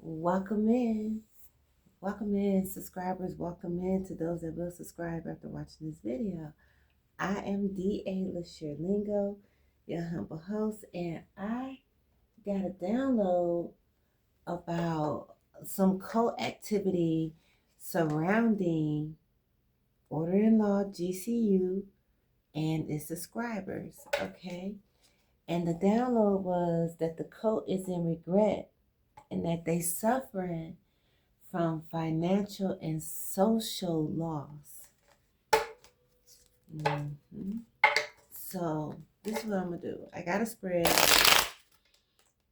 Welcome in. Welcome in, subscribers. Welcome in to those that will subscribe after watching this video. I am D.A. Lingo, your humble host, and I got a download about some co-activity surrounding Order in Law-GCU and its subscribers, okay? And the download was that the cult is in regret and that they suffering from financial and social loss. So this is what I'm gonna do. I got a spread.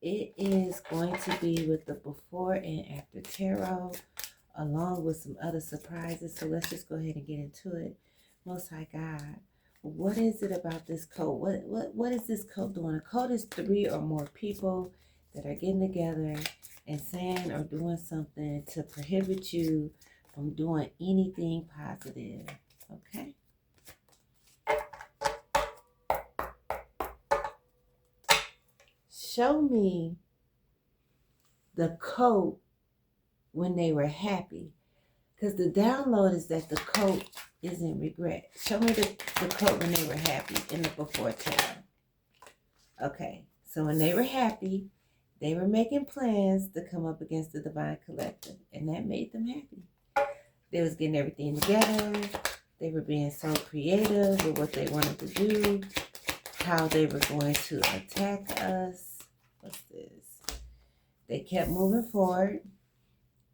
It is going to be with the before and after tarot, along with some other surprises. So let's just go ahead and get into it. Most High God, what is it about this code? What is this code doing? A code is 3 or more people that are getting together and saying or doing something to prohibit you from doing anything positive. Okay? Show me the code when they were happy. Because the download is that the code is in regret. Show me the code when they were happy in the before time. Okay, so when they were happy, they were making plans to come up against the Divine Collective, and that made them happy. They was getting everything together. They were being so creative with what they wanted to do, how they were going to attack us. What's this? They kept moving forward,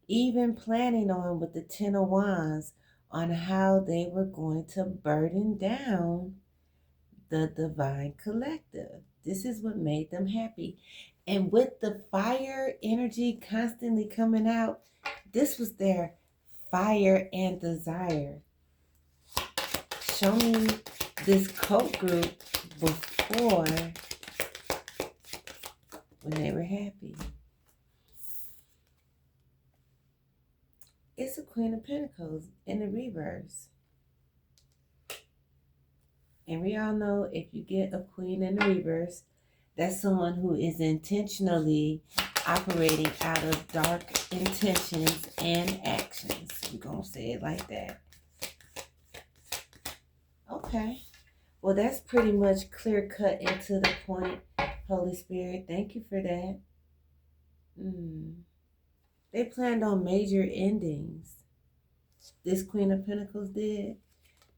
even planning on with the 10 of Wands on how they were going to burden down the Divine Collective. This is what made them happy. And with the fire energy constantly coming out, this was their fire and desire. Show me this cult group before when they were happy. It's a Queen of Pentacles in the reverse. And we all know if you get a queen in the reverse, that's someone who is intentionally operating out of dark intentions and actions. We're going to say it like that. Okay. Well, that's pretty much clear cut and to the point, Holy Spirit. Thank you for that. They planned on major endings. This Queen of Pentacles did.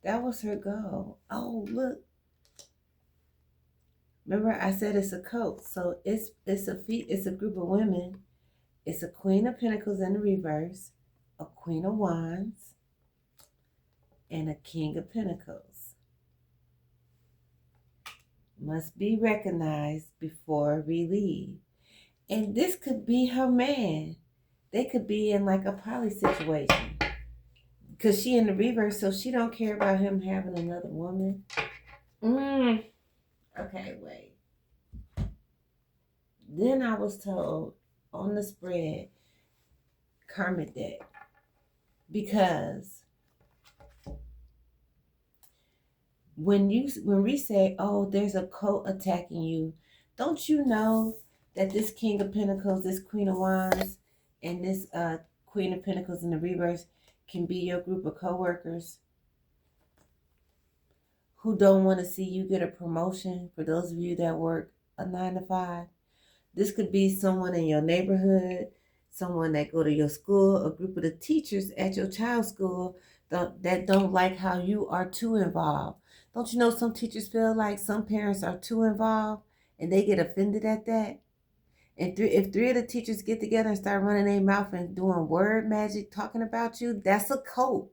That was her goal. Oh, look. Remember, I said it's a cult. So it's a group of women. It's a Queen of Pentacles in the reverse, a Queen of Wands, and a King of Pentacles. Must be recognized before we leave. And this could be her man. They could be in like a poly situation. Because she in the reverse, so she don't care about him having another woman. Okay, wait. Then I was told on the spread, karmic debt. Because when we say, oh, there's a cult attacking you, don't you know that this King of Pentacles, this Queen of Wands, and this Queen of Pentacles in the reverse can be your group of co-workers who don't want to see you get a promotion, for those of you that work a 9 to 5. This could be someone in your neighborhood, someone that go to your school, a group of the teachers at your child's school that don't like how you are too involved. Don't you know some teachers feel like some parents are too involved and they get offended at that? And if 3 of the teachers get together and start running their mouth and doing word magic, talking about you, that's a cult.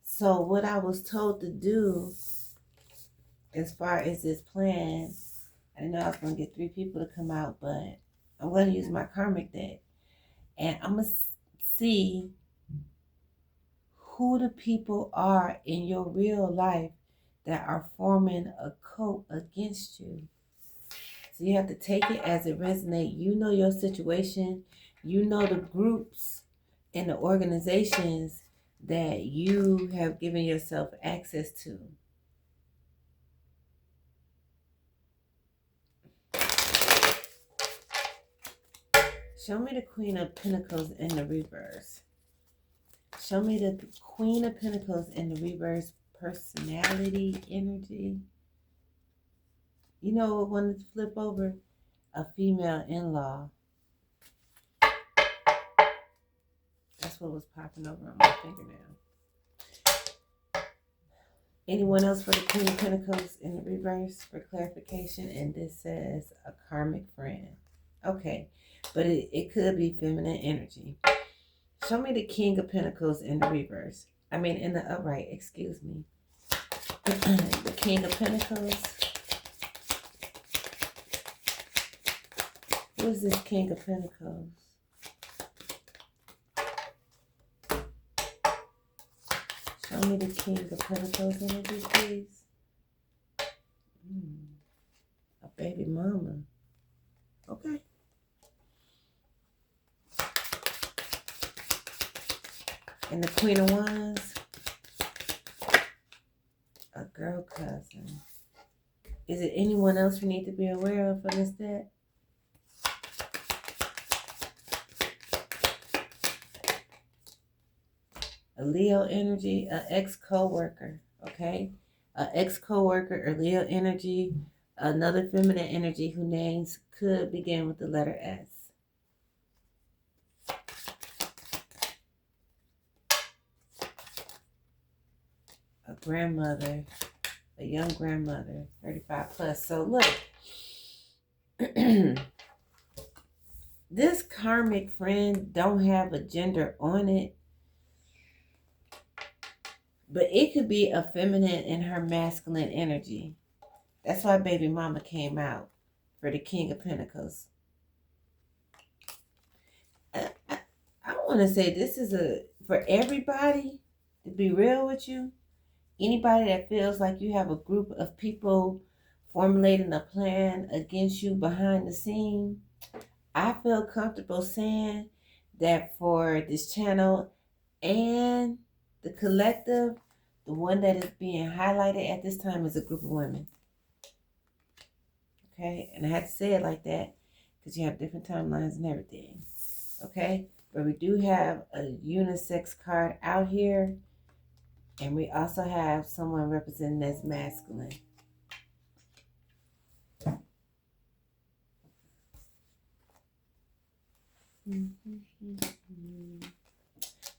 So what I was told to do as far as this plan, I didn't know I was going to get 3 people to come out, but I'm going to use my karmic deck. And I'm going to see who the people are in your real life that are forming a cult against you. So you have to take it as it resonates. You know your situation. You know the groups and the organizations that you have given yourself access to. Show me the Queen of Pentacles in the reverse. Show me the Queen of Pentacles in the reverse. Personality, energy. You know what I wanted to flip over? A female in-law. That's what was popping over on my fingernail. Anyone else for the Queen of Pentacles in the reverse for clarification? And this says a karmic friend. Okay, but it could be feminine energy. Show me the King of Pentacles in the reverse. I mean, in the upright, excuse me. The King of Pentacles. Who is this King of Pentacles? Show me the King of Pentacles energy, please. A baby mama. Okay. And the Queen of Wands. A girl cousin. Is it anyone else we need to be aware of from this deck? A Leo energy, an ex-co-worker, okay? An ex-co-worker or Leo energy, another feminine energy whose names could begin with the letter S. A grandmother, a young grandmother, 35 plus. So look, this karmic friend don't have a gender on it, but it could be a feminine and her masculine energy. That's why baby mama came out for the King of Pentacles. I want to say this is for everybody, to be real with you. Anybody that feels like you have a group of people formulating a plan against you behind the scene, I feel comfortable saying that for this channel and the collective, the one that is being highlighted at this time is a group of women. Okay, and I had to say it like that because you have different timelines and everything. Okay, but we do have a unisex card out here, and we also have someone representing as masculine.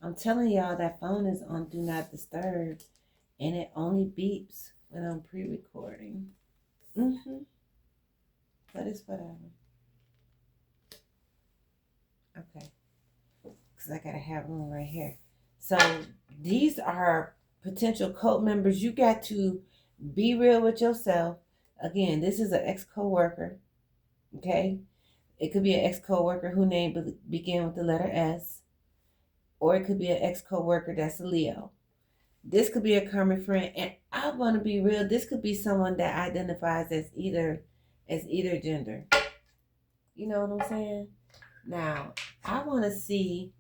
I'm telling y'all that phone is on Do Not Disturb, and it only beeps when I'm pre-recording. But it's whatever. Okay. Because I got to have one right here. So these are potential cult members. You got to be real with yourself. Again, this is an ex-co-worker. Okay? It could be an ex-co-worker whose name begin with the letter S. Or it could be an ex-co-worker that's a Leo. This could be a karmic friend. And I want to be real. This could be someone that identifies as either gender. You know what I'm saying? Now, I want to see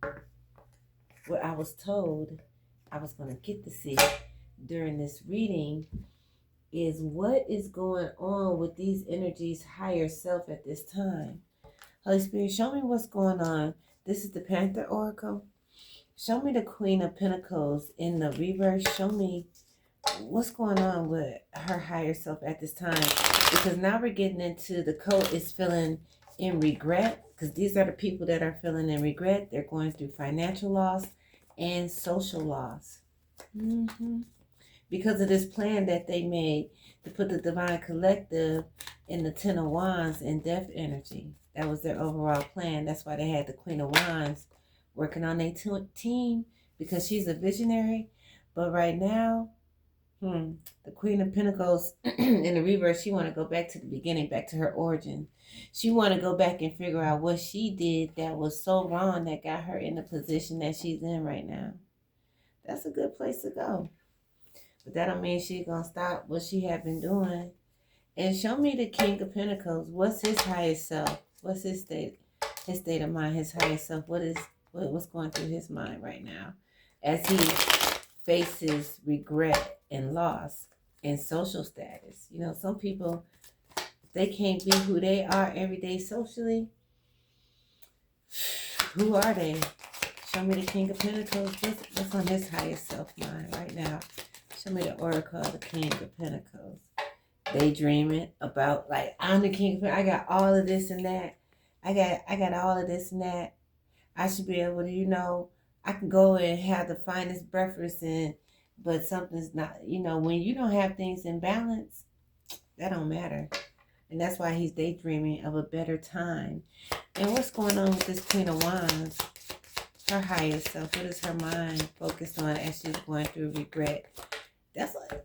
what I was told I was going to get to see during this reading is what is going on with these energies' higher self at this time. Holy Spirit, show me what's going on. This is the Panther Oracle. Show me the Queen of Pentacles in the reverse. Show me what's going on with her higher self at this time. Because now we're getting into the cult is feeling in regret. Because these are the people that are feeling in regret. They're going through financial loss and social loss. Because of this plan that they made to put the Divine Collective in the Ten of Wands in death energy. That was their overall plan. That's why they had the Queen of Wands working on their team, because she's a visionary. But right now, the Queen of Pentacles in the reverse, she want to go back to the beginning, back to her origin. She want to go back and figure out what she did that was so wrong that got her in the position that she's in right now. That's a good place to go. But that don't mean she's going to stop what she had been doing. And show me the King of Pentacles. What's his highest self? What's his state of mind, his highest self? What's going through his mind right now as he faces regret and loss and social status? You know, some people, they can't be who they are every day socially. Who are they? Show me the King of Pentacles. What's on his highest self mind right now? Show me the Oracle of the King of Pentacles. Daydreaming about, like, I'm the King of Pentacles. I got all of this and that. I got all of this and that. I should be able to, you know, I can go and have the finest breakfast, but something's not, you know, when you don't have things in balance, that don't matter. And that's why he's daydreaming of a better time. And what's going on with this Queen of Wands? Her highest self. What is her mind focused on as she's going through regret? That's like,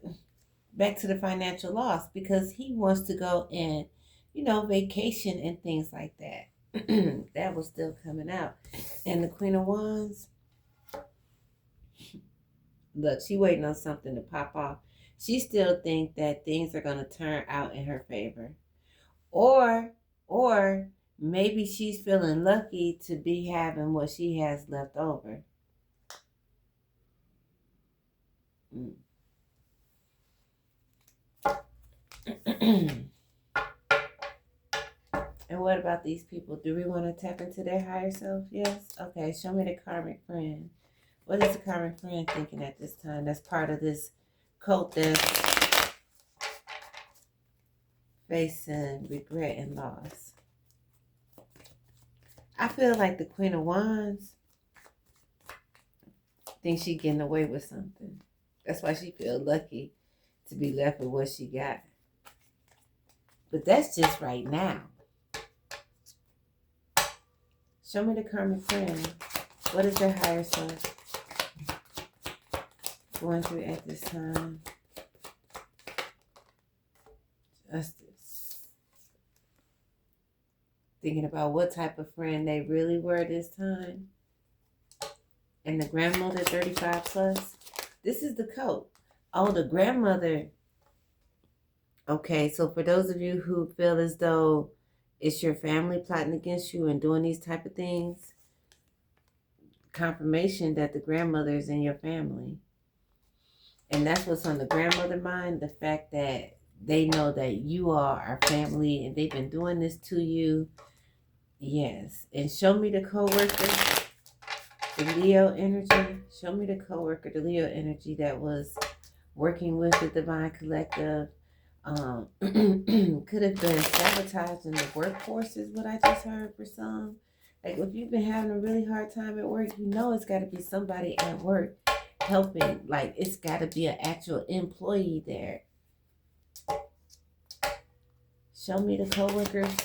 back to the financial loss, because he wants to go and, you know, vacation and things like that. That was still coming out. And the Queen of Wands, look, she waiting on something to pop off. She still think that things are going to turn out in her favor. Or maybe she's feeling lucky to be having what she has left over. And what about these people? Do we want to tap into their higher self? Yes? Okay, show me the karmic friend. What is the karmic friend thinking at this time? That's part of this cult that's facing regret and loss. I feel like the Queen of Wands thinks she's getting away with something. That's why she feels lucky to be left with what she got. But that's just right now. Show me the karmic friend. What is their higher self going through at this time? Justice. Thinking about what type of friend they really were this time. And the grandmother, 35 plus. This is the code. Oh, the grandmother. Okay, so for those of you who feel as though it's your family plotting against you and doing these type of things, confirmation that the grandmother is in your family. And that's what's on the grandmother mind, the fact that they know that you all are family and they've been doing this to you. Yes. And show me the co-worker, the Leo energy. Show me the co-worker, the Leo energy that was working with the Divine Collective. Could have been sabotage in the workforce is what I just heard for some. Like, if you've been having a really hard time at work, you know it's got to be somebody at work helping. Like, it's got to be an actual employee there. Show me the co-workers,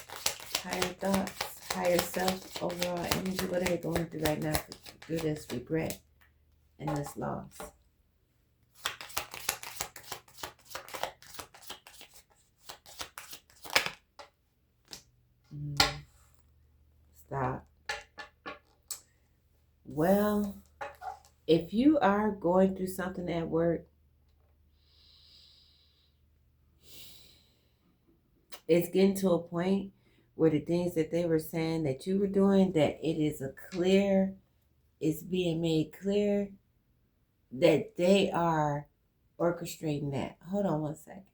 higher thoughts, higher self, overall energy. What are they going through right now through this regret and this loss? Stop. Well, if you are going through something at work, it's getting to a point where the things that they were saying that you were doing, that it is it's being made clear that they are orchestrating that. Hold on one second.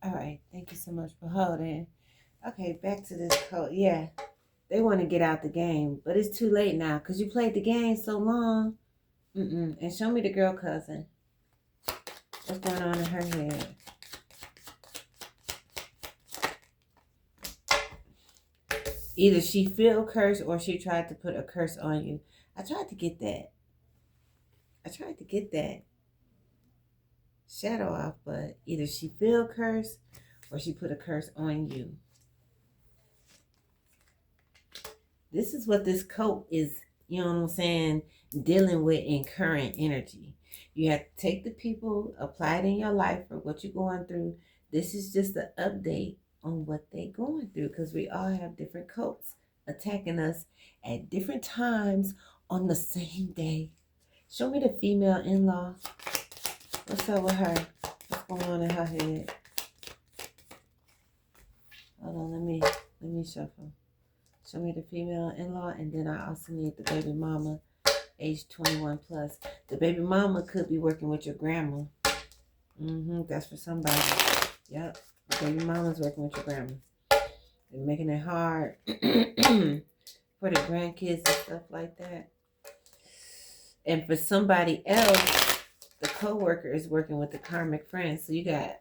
All right. Thank you so much for holding. Okay, back to this code. Yeah, they want to get out the game, but it's too late now because you played the game so long. And show me the girl cousin. What's going on in her head? Either she feel cursed or she tried to put a curse on you. I tried to get that shadow off, but either she feel cursed or she put a curse on you. This is what this coat is, you know what I'm saying, dealing with in current energy. You have to take the people, apply it in your life for what you're going through. This is just an update on what they're going through, because we all have different coats attacking us at different times on the same day. Show me the female in-law. What's up with her? What's going on in her head? Hold on, let me shuffle. Show me the female in-law, and then I also need the baby mama, age 21 plus. The baby mama could be working with your grandma. That's for somebody. Yep. The baby mama's working with your grandma. They're making it hard for the grandkids and stuff like that. And for somebody else, the coworker is working with the karmic friend. So you got,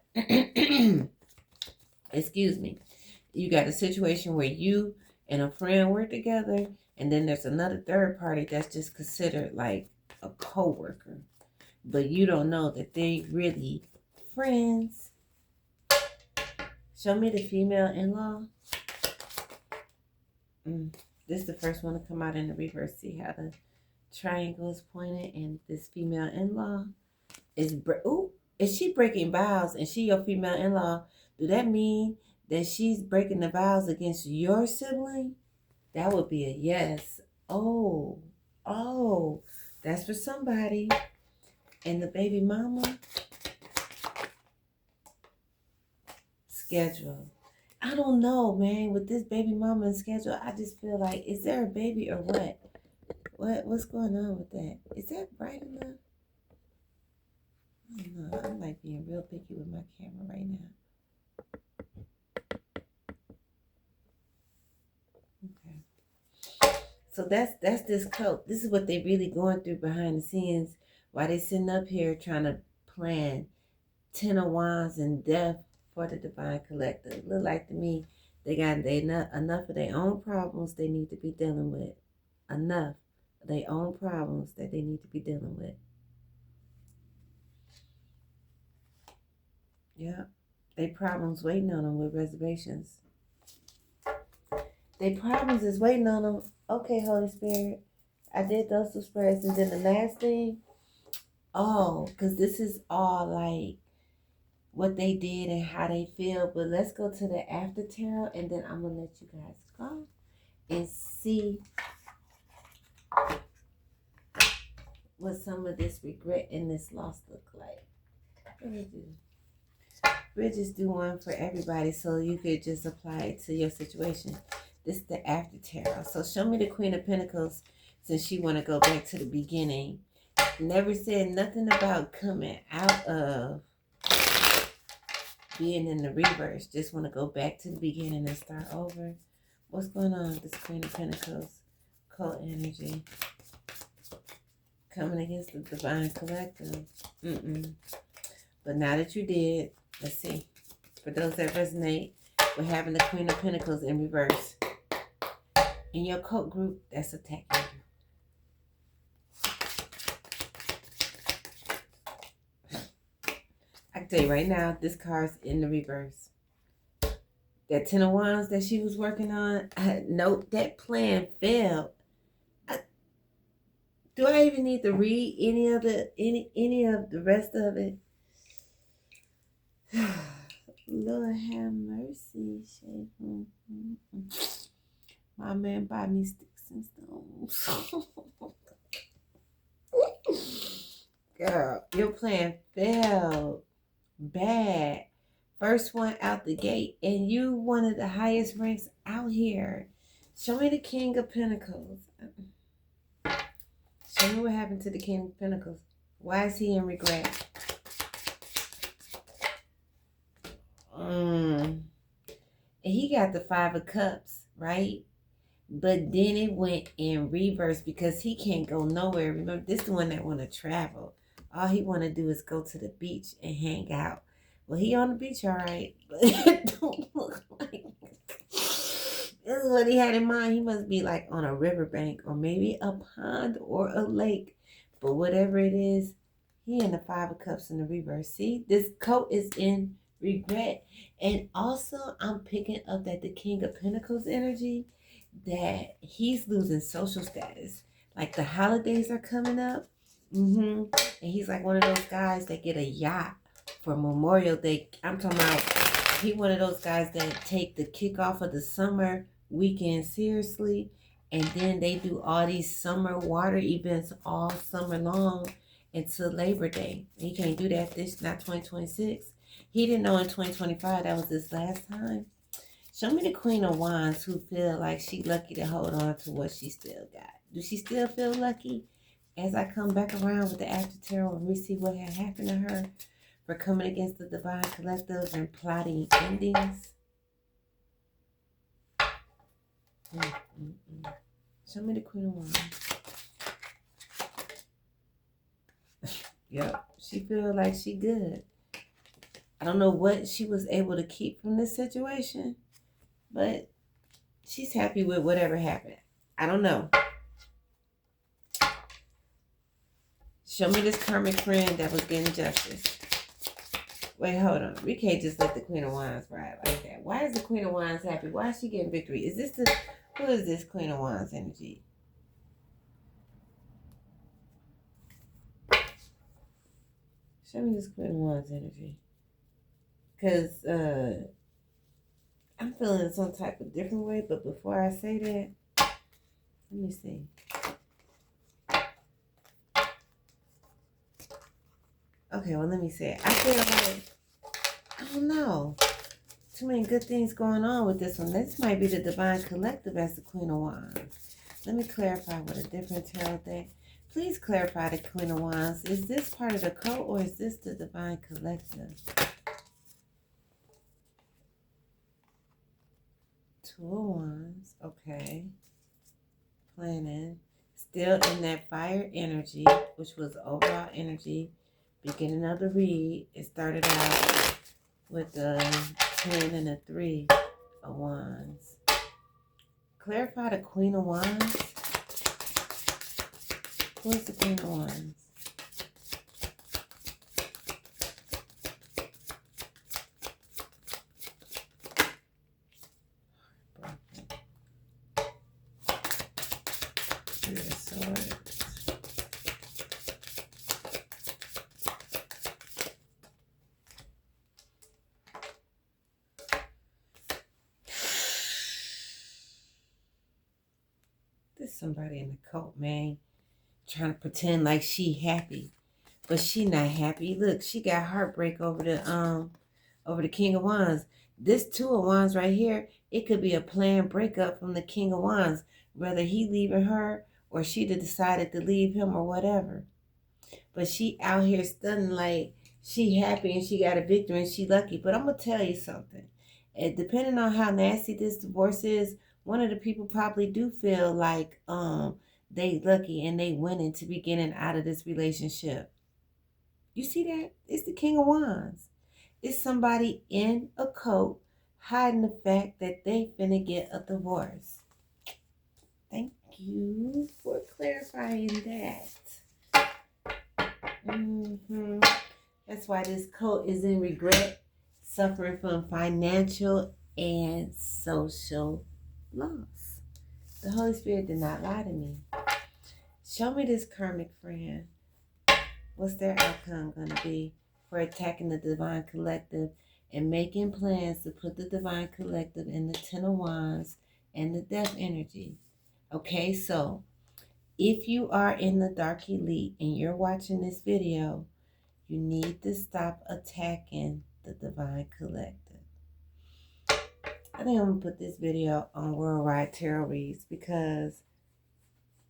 excuse me, you got a situation where you and a friend work together, and then there's another third party that's just considered like a coworker, but you don't know that they really friends. Show me the female in-law. This is the first one to come out in the reverse. See how the triangle is pointed, and this female in-law is is she breaking vows, and she your female in-law? Do that mean that she's breaking the vows against your sibling? That would be a yes. Oh, that's for somebody. And the baby mama schedule. I don't know, man. With this baby mama and schedule, I just feel like, is there a baby or what? What's going on with that? Is that bright enough? I don't know. I'm like being real picky with my camera right now. Okay. So that's this cult. This is what they really going through behind the scenes while they sitting up here trying to plan 10 of Wands and death for the divine collective. Look like to me, they got enough of their own problems they need to be dealing with. Enough of their own problems that they need to be dealing with. Yeah. They problems waiting on them with reservations. They problems is waiting on them. Okay, Holy Spirit. I did those two spreads. And then the last thing, because this is all like what they did and how they feel. But let's go to the after tarot, and then I'm going to let you guys go and see what some of this regret and this loss look like. What do we do? Bridges do one for everybody, so you could just apply it to your situation. This is the after tarot. So show me the Queen of Pentacles, since she want to go back to the beginning. Never said nothing about coming out of being in the reverse. Just want to go back to the beginning and start over. What's going on with this Queen of Pentacles? Cult energy. Coming against the divine collective. But now that you did, let's see. For those that resonate with having the Queen of Pentacles in reverse. In your cult group, that's attacking you. I can tell you right now, this card's in the reverse. That 10 of Wands that she was working on, nope, that plan failed. Do I even need to read any of the rest of it? Lord have mercy. My man buy me sticks and stones. Girl, your plan failed. Bad. First one out the gate, and you one of the highest ranks out here. Show me the King of Pentacles. Show me what happened to the King of Pentacles. Why is he in regret? And he got the Five of Cups, right? But then it went in reverse because he can't go nowhere. Remember, this is the one that want to travel. All he want to do is go to the beach and hang out. Well, he on the beach, all right. But it don't look like this is what he had in mind. He must be like on a riverbank or maybe a pond or a lake. But whatever it is, he in the Five of Cups in the reverse. See, this coat is in regret. And also, I'm picking up that the King of Pentacles energy, that he's losing social status. Like the holidays are coming up. And he's like one of those guys that get a yacht for Memorial Day. I'm talking about, he one of those guys that take the kickoff of the summer weekend seriously, and then they do all these summer water events all summer long until Labor Day. He can't do that not 2026. He didn't know in 2025 that was his last time. Show me the Queen of Wands who feel like she lucky to hold on to what she still got. Do she still feel lucky? As I come back around with the after tarot and we see what had happened to her for coming against the divine collective and plotting endings. Show me the Queen of Wands. Yep, she feel like she good. I don't know what she was able to keep from this situation, but she's happy with whatever happened. I don't know. Show me this karmic friend that was getting justice. Wait, hold on. We can't just let the Queen of Wands ride like that. Why is the Queen of Wands happy? Why is she getting victory? Is this the... Who is this Queen of Wands energy? Show me this Queen of Wands energy. Because I'm feeling some type of different way. But before I say that, let me see. Okay, well, let me say it. I feel like... I don't know. Too many good things going on with this one. This might be the Divine Collective as the Queen of Wands. Let me clarify with a different tarot deck. Please clarify the Queen of Wands. Is this part of the cult or is this the Divine Collective? Two of Wands. Okay. Planning. Still in that fire energy, which was overall energy. Beginning of the read. It started out with the 10 and the 3 of Wands. Clarify the Queen of Wands. Who is the Queen of Wands? Three of Swords. There's somebody in the cult, man, trying to pretend like she happy, but she not happy. Look, she got heartbreak over the King of Wands. This Two of Wands right here, it could be a planned breakup from the King of Wands, whether he leaving her or she decided to leave him or whatever. But she out here stunning like she happy and she got a victory and she lucky. But I'm gonna tell you something. Depending on how nasty this divorce is, one of the people probably do feel like they lucky and they winning to be getting out of this relationship. You see that? It's the King of Wands. It's somebody in a cult hiding the fact that they finna get a divorce. Thank you for clarifying that. That's why this cult is in regret, suffering from financial and social loss. The Holy Spirit did not lie to me. Show me this karmic friend. What's their outcome going to be for attacking the Divine Collective and making plans to put the Divine Collective in the Ten of Wands and the Death energy? Okay, so if you are in the Dark Elite and you're watching this video, you need to stop attacking the Divine Collective. I think I'm going to put this video on Worldwide Tarot Reads because,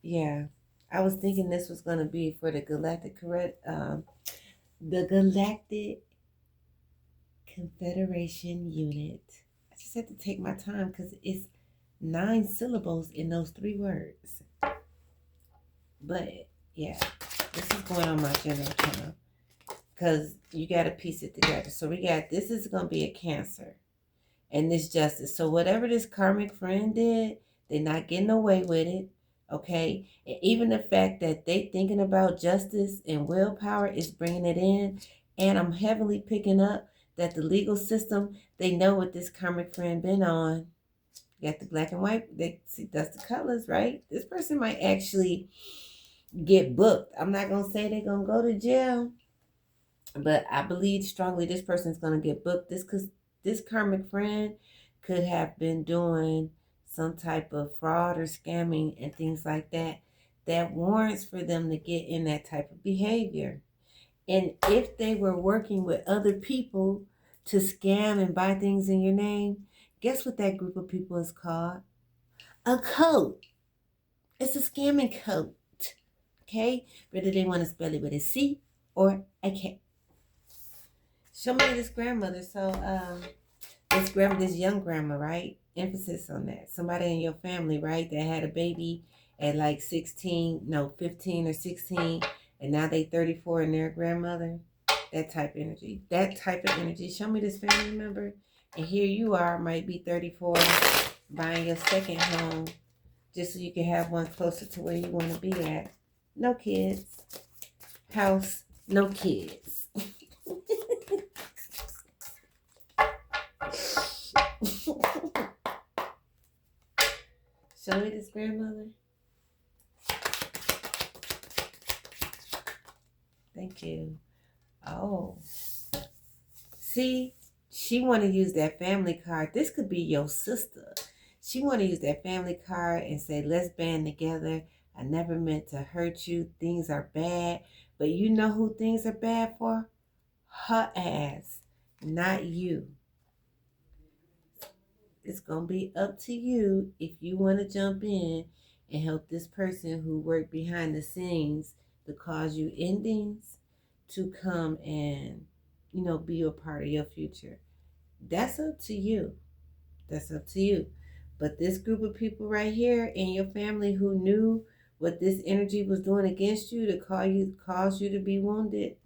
yeah, I was thinking this was going to be for the Galactic Confederation Unit. I just had to take my time because it's 9 syllables in those 3 words. But, yeah, this is going on my general channel because you got to piece it together. So we got, this is going to be a Cancer. And this justice. So whatever this karmic friend did, they're not getting away with it. Okay? And even the fact that they thinking about justice and willpower is bringing it in. And I'm heavily picking up that the legal system, they know what this karmic friend been on. You got the black and white. They see that's the colors, right? This person might actually get booked. I'm not going to say they're going to go to jail. But I believe strongly this person's going to get booked. This karmic friend could have been doing some type of fraud or scamming and things like that warrants for them to get in that type of behavior. And if they were working with other people to scam and buy things in your name, guess what that group of people is called? A cult. It's a scamming cult. Okay? Whether they want to spell it with a C or a K. Show me this grandmother. So, this young grandma, right? Emphasis on that. Somebody in your family, right, that had a baby at like 15 or 16, and now they 34 and they're a grandmother. That type of energy. That type of energy. Show me this family member. And here you are, might be 34, buying your second home just so you can have one closer to where you want to be at. No kids. House, no kids. Show me this grandmother. Thank you. Oh. See, she want to use that family card. This could be your sister. She want to use that family card and say, let's band together. I never meant to hurt you. Things are bad. But you know who things are bad for? Her ass, not you. It's going to be up to you if you want to jump in and help this person who worked behind the scenes to cause you endings to come and, be a part of your future. That's up to you. That's up to you. But this group of people right here in your family who knew what this energy was doing against you to cause you to be wounded,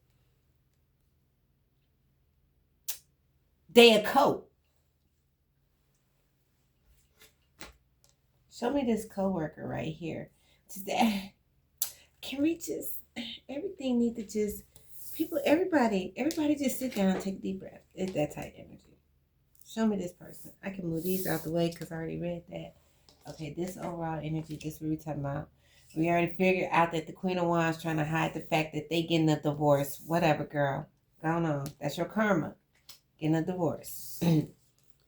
they a coat. Show me this coworker right here. Can we just, everything need to just, everybody just sit down and take a deep breath. It's that type of energy. Show me this person. I can move these out the way because I already read that. Okay, this overall energy, this what we're talking about. We already figured out that the Queen of Wands trying to hide the fact that they getting a divorce. Whatever, girl. Go on. That's your karma. Getting a divorce.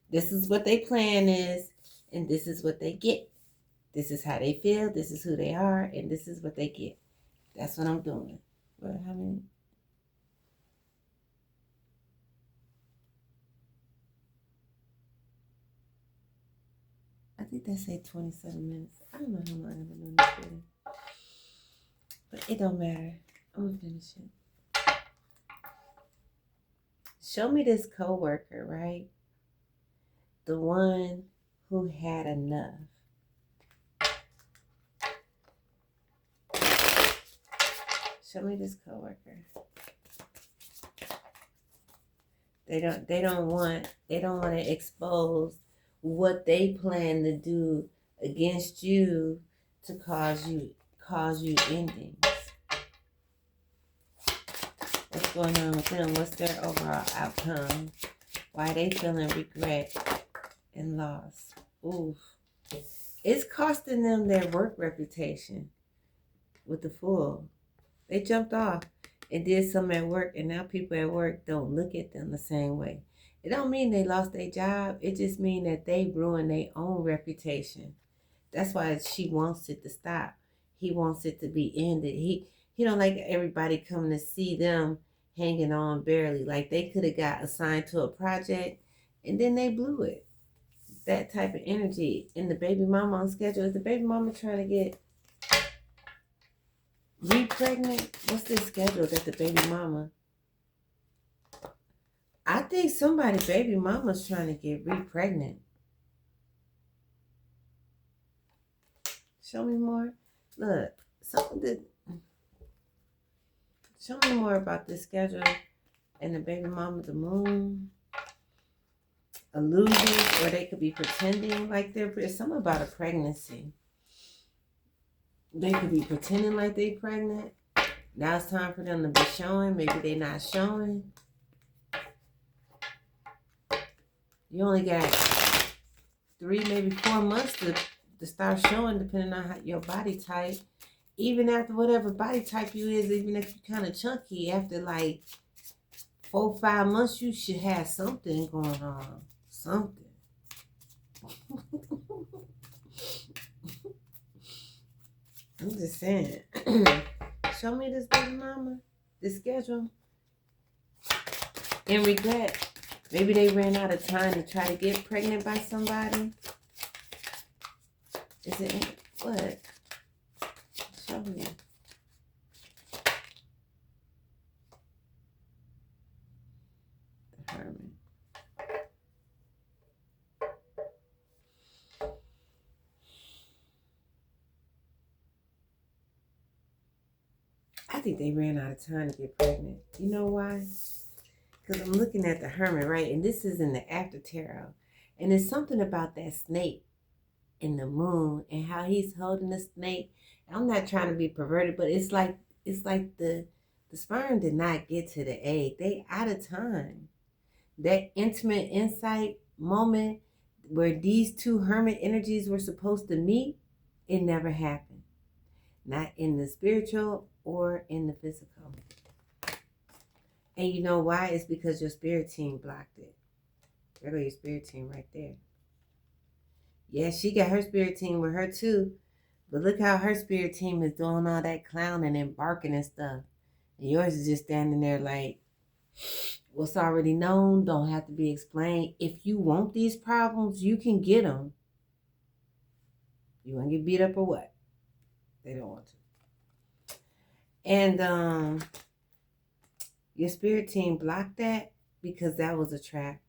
This is what their plan is, and this is what they get. This is how they feel. This is who they are, and this is what they get. That's what I'm doing. What? How many? I think they say 27 minutes. I don't know how long I've been doing this video. But it don't matter. I'm going to finish it. Show me this coworker, right? The one who had enough. Show me this coworker. They don't want to expose what they plan to do against you to cause you endings. What's going on with them? What's their overall outcome? Why they feeling regret and loss? Oof. It's costing them their work reputation with the Fool. They jumped off and did something at work, and now people at work don't look at them the same way. It don't mean they lost their job. It just means that they ruined their own reputation. That's why she wants it to stop. He wants it to be ended. He don't like everybody coming to see them hanging on barely. Like they could have got assigned to a project and then they blew it. That type of energy. And the baby mama on schedule. Is the baby mama trying to get re-pregnant? What's the schedule that the baby mama? I think somebody baby mama's trying to get re-pregnant. Show me more. Look, show me more about this schedule and the baby mama, the moon. Illusions, or they could be pretending like there's something about a pregnancy. They could be pretending like they're pregnant. Now it's time for them to be showing. Maybe they're not showing. You only got 3, maybe 4 months to start showing, depending on your body type. Even after whatever body type you is, even if you're kind of chunky, after like 4, 5 months, you should have something going on. Something. I'm just saying. Show me this baby mama, this schedule. And regret. Maybe they ran out of time to try to get pregnant by somebody. Is it what? Show me. The Hermit. I think they ran out of time to get pregnant. You know why? Because I'm looking at the Hermit, right? And this is in the after tarot. And it's something about that snake in the moon and how he's holding the snake. I'm not trying to be perverted, but it's like the sperm did not get to the egg. They out of time. That intimate insight moment where these two hermit energies were supposed to meet, it never happened. Not in the spiritual or in the physical. And you know why? It's because your spirit team blocked it. There go your spirit team right there. Yeah, she got her spirit team with her too. But look how her spirit team is doing all that clowning and barking and stuff. And yours is just standing there like, what's already known don't have to be explained. If you want these problems, you can get them. You want to get beat up or what? They don't want to. And your spirit team blocked that because that was a trap.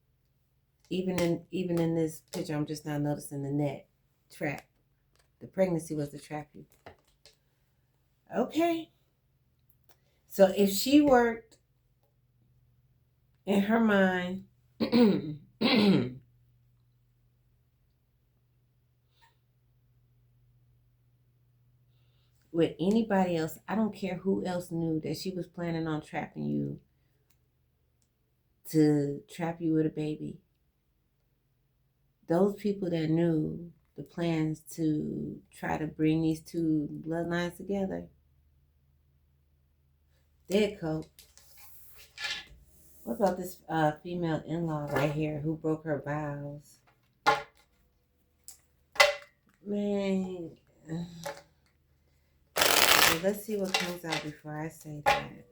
Even in this picture, I'm just now noticing the net trap. The pregnancy was the trap you. Okay. So if she worked in her mind with anybody else, I don't care who else knew that she was planning on trapping you to trap you with a baby. Those people that knew the plans to try to bring these two bloodlines together, dead coat. What about this female in-law right here who broke her vows? Man. Well, let's see what comes out before I say that.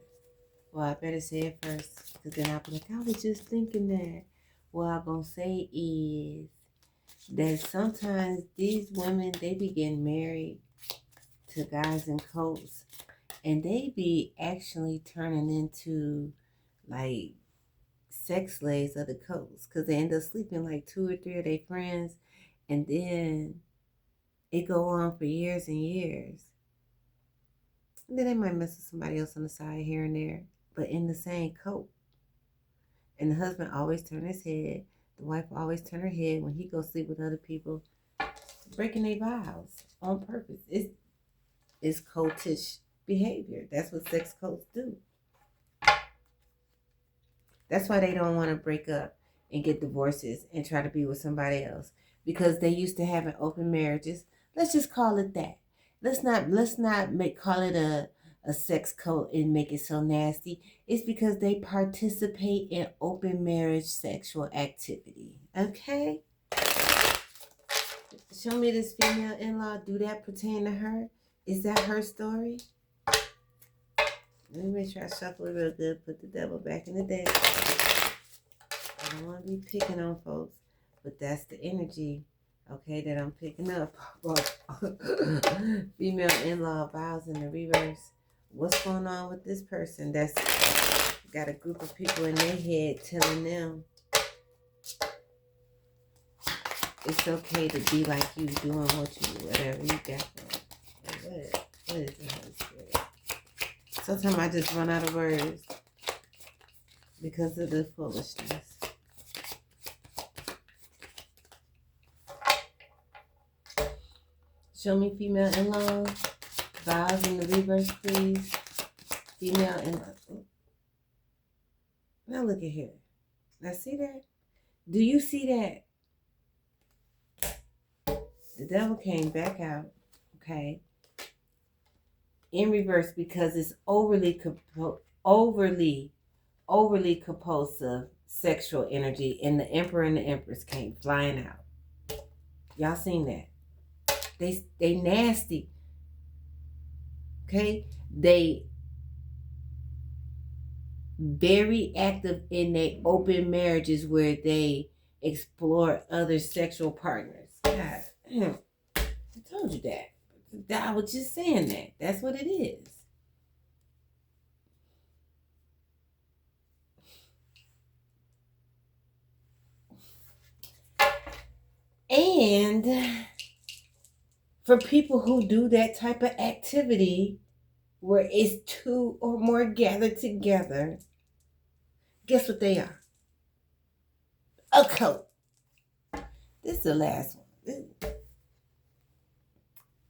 Well, I better say it first, because then I'll be like, I was just thinking that. What I'm going to say is that sometimes these women, they be getting married to guys in coats, and they be actually turning into, like, sex slaves of the coats, because they end up sleeping like 2 or 3 of their friends, and then it go on for years and years. And then they might mess with somebody else on the side here and there, but in the same coat. And the husband always turn his head. The wife always turn her head when he goes sleep with other people, breaking their vows on purpose. It's cultish behavior. That's what sex cults do. That's why they don't want to break up and get divorces and try to be with somebody else, because they used to having open marriages. Let's just call it that. Let's not call it a sex cult and make it so nasty. It's because they participate in open marriage sexual activity. Okay? Show me this female in-law. Do that pertain to her? Is that her story? Let me make sure I shuffle it real good. Put the devil back in the deck. I don't want to be picking on folks, but that's the energy, okay, that I'm picking up. Female in-law vows in the reverse. What's going on with this person that's got a group of people in their head telling them it's okay to be like you, doing whatever you got going. What is the Holy Spirit? Sometimes I just run out of words because of the foolishness. Show me female in-law vows in the reverse, please. Female in-law. Now look at here. Now see that? Do you see that? The devil came back out, okay, in reverse because it's overly compulsive sexual energy, and the Emperor and the Empress came flying out. Y'all seen that? They nasty. Okay? They very active in their open marriages where they explore other sexual partners. God, I told you that. I was just saying that. That's what it is. And for people who do that type of activity, where it's two or more gathered together, guess what they are? A coat. This is the last one.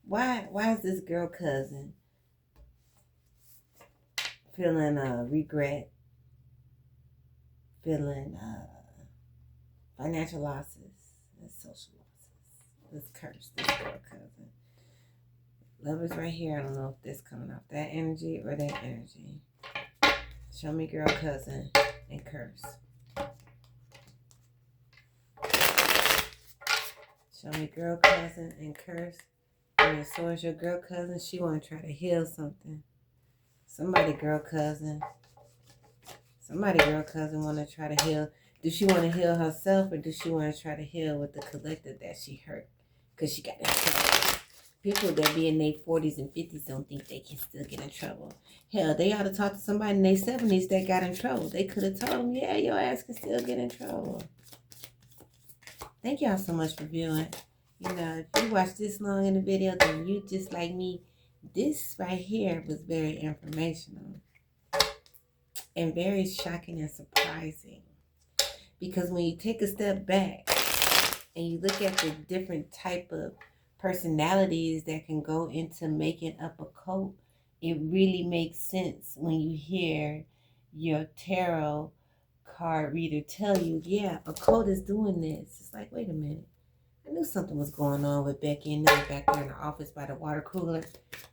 Why is this girl cousin feeling regret, feeling financial losses and social losses? Let's curse this girl cousin. Love is right here. I don't know if this coming off that energy or that energy. Show me girl cousin and curse. Show me girl cousin and curse. And so is your girl cousin. She want to try to heal something. Somebody girl cousin want to try to heal. Do she want to heal herself, or do she want to try to heal with the collective that she hurt? Because she got in trouble. People that be in their 40s and 50s don't think they can still get in trouble. Hell, they ought to talk to somebody in their 70s that got in trouble. They could have told them, yeah, your ass can still get in trouble. Thank y'all so much for viewing. You know, if you watched this long in the video, then you just like me. This right here was very informational and very shocking and surprising. Because when you take a step back and you look at the different type of personalities that can go into making up a cult, it really makes sense when you hear your tarot card reader tell you, yeah, a cult is doing this. It's like, wait a minute. I knew something was going on with Becky and them back there in the office by the water cooler.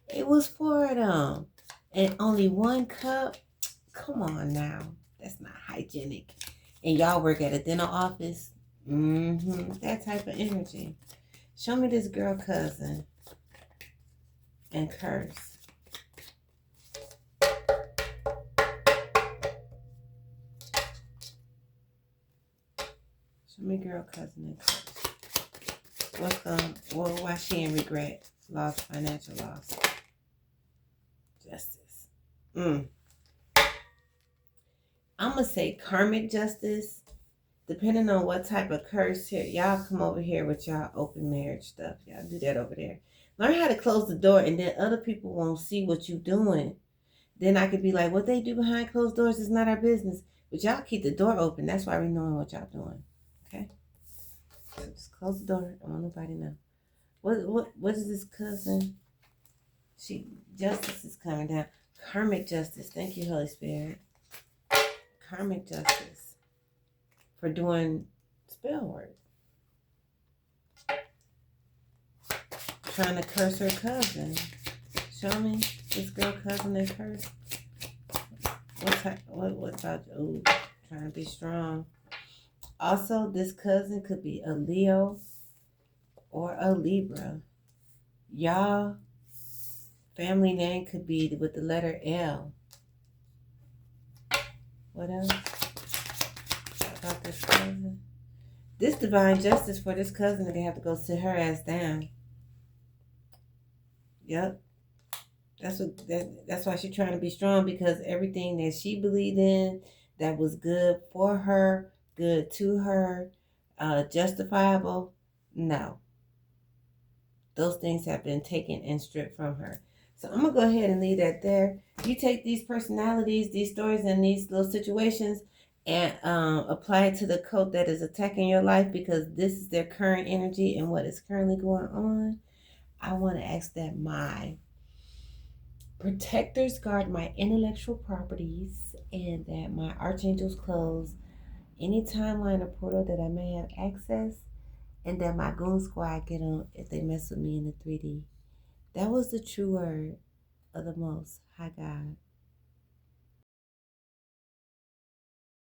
It was for them. And only one cup? Come on now. That's not hygienic. And y'all work at a dental office? That type of energy. Show me this girl cousin and curse. Show me girl cousin and curse. Why she in regret? Lost, financial loss. Justice. I'm going to say karmic justice. Depending on what type of curse here. Y'all come over here with y'all open marriage stuff. Y'all do that over there. Learn how to close the door, and then other people won't see what you're doing. Then I could be like, what they do behind closed doors is not our business. But y'all keep the door open. That's why we knowing what y'all doing. Okay? So just close the door. I don't want nobody to know. What is this cousin? Justice is coming down. Karmic justice. Thank you, Holy Spirit. Karmic justice. For doing spell work. Trying to curse her cousin. Show me this girl cousin and curse. What about, oh, trying to be strong. Also, this cousin could be a Leo or a Libra. Y'all family name could be with the letter L. What else about this cousin? This divine justice for this cousin, they have to go sit her ass down. Yep. That's why she's trying to be strong, because everything that she believed in that was good for her, good to her, justifiable, no. Those things have been taken and stripped from her. So I'm going to go ahead and leave that there. You take these personalities, these stories, and these little situations and apply it to the cult that is attacking your life, because this is their current energy and what is currently going on. I want to ask that my protectors guard my intellectual properties, and that my archangels close any timeline or portal that I may have access, and that my goon squad get on if they mess with me in the 3D. That was the true word of the Most High God.